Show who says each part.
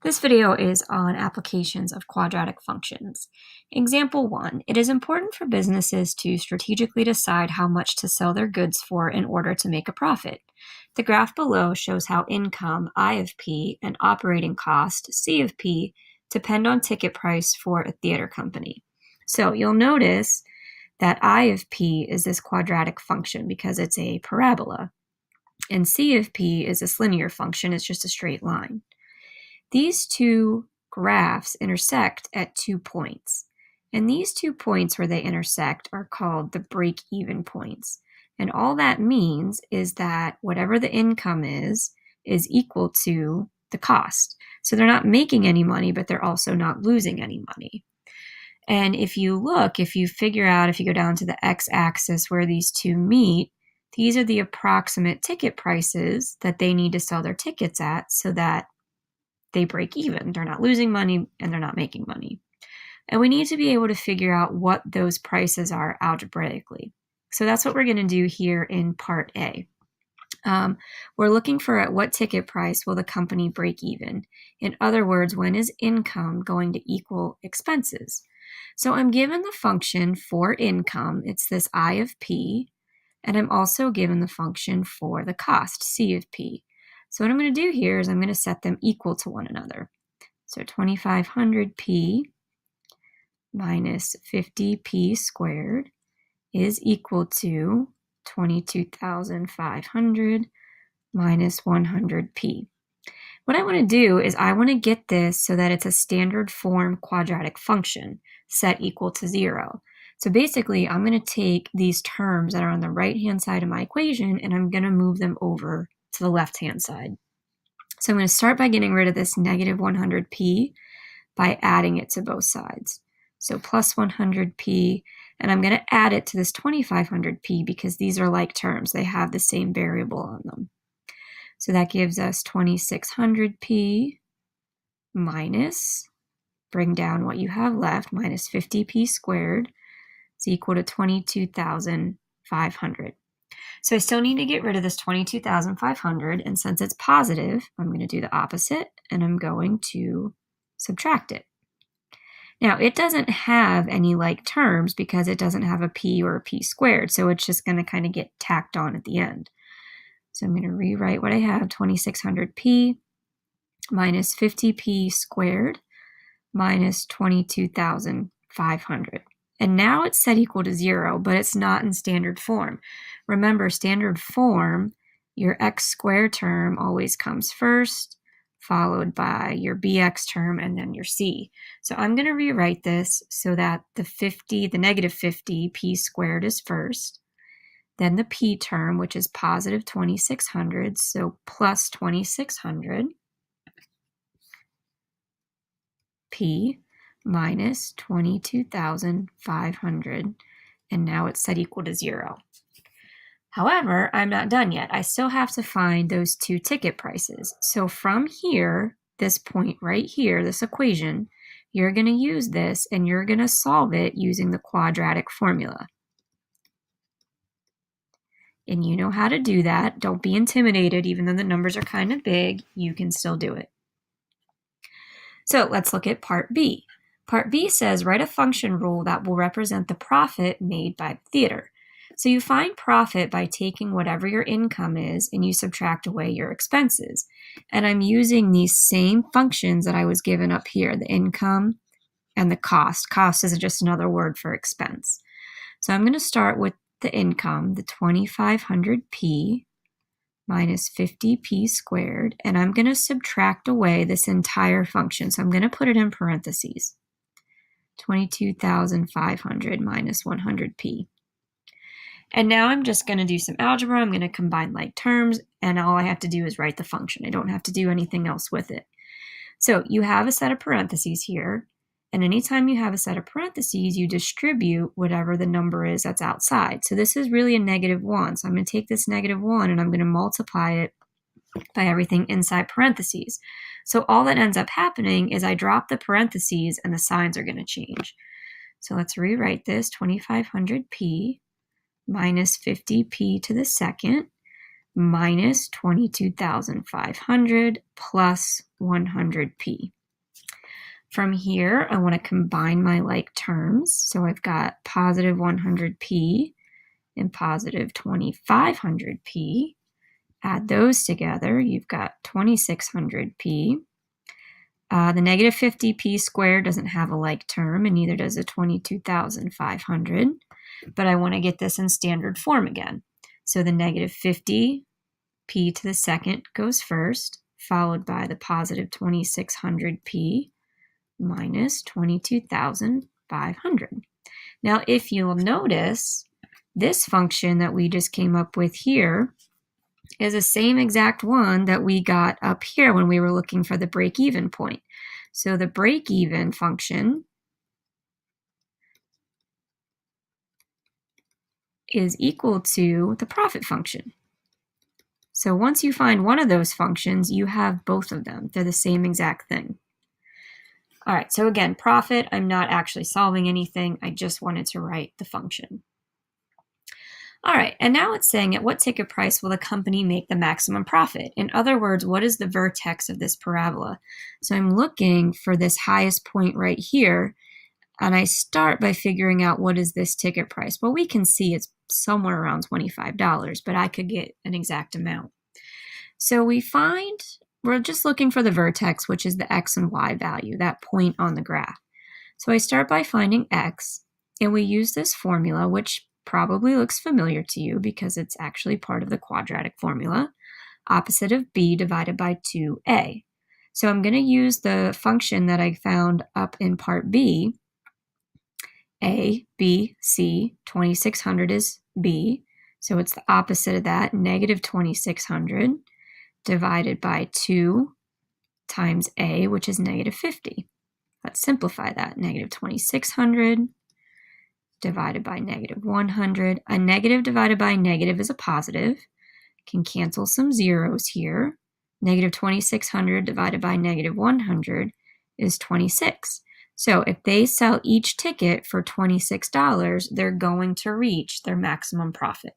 Speaker 1: This video is on applications of quadratic functions. Example 1, it is important for businesses to strategically decide how much to sell their goods for in order to make a profit. The graph below shows how income, I of P, and operating cost, C of P, depend on ticket price for a theater company. So you'll notice that I of P is this quadratic function because it's a parabola, and C of P is this linear function, it's just a straight line. These two graphs intersect at 2 points, and these 2 points where they intersect are called the break-even points. And all that means is that whatever the income is equal to the cost. So they're not making any money, but they're also not losing any money. And if you figure out, if you go down to the x-axis where these two meet, these are the approximate ticket prices that they need to sell their tickets at so that they break even. They're not losing money and they're not making money. And we need to be able to figure out what those prices are algebraically. So that's what we're going to do here in part A. We're looking for at what ticket price will the company break even? In other words, when is income going to equal expenses? So I'm given the function for income, it's this I of P, and I'm also given the function for the cost, C of P. So what I'm going to do here is I'm going to set them equal to one another. So 2500p minus 50p squared is equal to 22,500 minus 100p. What I want to do is I want to get this so that it's a standard form quadratic function set equal to 0. So basically, I'm going to take these terms that are on the right-hand side of my equation and I'm going to move them over to the left-hand side. So I'm going to start by getting rid of this negative 100p by adding it to both sides. So plus 100p, and I'm going to add it to this 2500p because these are like terms. They have the same variable on them. So that gives us 2600p minus, bring down what you have left, minus 50p squared is equal to 22,500. So I still need to get rid of this 22,500, and since it's positive, I'm going to do the opposite, and I'm going to subtract it. Now, it doesn't have any like terms because it doesn't have a p or a p squared, so it's just going to kind of get tacked on at the end. So I'm going to rewrite what I have, 2600p minus 50p squared minus 22,500. And now it's set equal to 0, but it's not in standard form. Remember, standard form, your x squared term always comes first, followed by your bx term, and then your c. So I'm going to rewrite this so that the negative 50p squared is first, then the p term, which is positive 2600, so plus 2600 p minus 22,500, and now it's set equal to 0. However, I'm not done yet. I still have to find those two ticket prices. So from here, this point right here, this equation, you're going to use this and you're going to solve it using the quadratic formula. And you know how to do that. Don't be intimidated, even though the numbers are kind of big, you can still do it. So let's look at part B. Part B says write a function rule that will represent the profit made by the theater. So you find profit by taking whatever your income is and you subtract away your expenses. And I'm using these same functions that I was given up here, the income and the cost. Cost is just another word for expense. So I'm going to start with the income, the 2500p minus 50p squared, and I'm going to subtract away this entire function. So I'm going to put it in parentheses. 22,500 minus 100p. And now I'm just going to do some algebra. I'm going to combine like terms, and all I have to do is write the function. I don't have to do anything else with it. So you have a set of parentheses here, and anytime you have a set of parentheses, you distribute whatever the number is that's outside. So this is really a negative 1. So I'm going to take this negative 1 and I'm going to multiply it by everything inside parentheses. So all that ends up happening is I drop the parentheses and the signs are going to change. So let's rewrite this, 2500p minus 50p to the second minus 22,500 plus 100p. From here, I want to combine my like terms. So I've got positive 100p and positive 2500p. Add those together, you've got 2600p. The negative 50p squared doesn't have a like term, and neither does the 22,500. But I want to get this in standard form again. So the negative 50p to the second goes first, followed by the positive 2600p minus 22,500. Now, if you'll notice, this function that we just came up with here is the same exact one that we got up here when we were looking for the break-even point. So the break-even function is equal to the profit function. So once you find one of those functions, you have both of them. They're the same exact thing. All right, so again, profit, I'm not actually solving anything. I just wanted to write the function. All right, and now it's saying at what ticket price will the company make the maximum profit? In other words, what is the vertex of this parabola? So I'm looking for this highest point right here, and I start by figuring out what is this ticket price. Well, we can see it's somewhere around $25, but I could get an exact amount. So we're just looking for the vertex, which is the x and y value, that point on the graph. So I start by finding x, and we use this formula, which probably looks familiar to you because it's actually part of the quadratic formula, opposite of b divided by 2a. So I'm going to use the function that I found up in part b. A, B, C, 2600 is b, so it's the opposite of that, negative 2600 divided by 2 times a, which is negative 50. Let's simplify that. Negative 2600 divided by negative 100. A negative divided by a negative is a positive. Can cancel some zeros here. Negative 2600 divided by negative 100 is 26. So if they sell each ticket for $26, they're going to reach their maximum profit.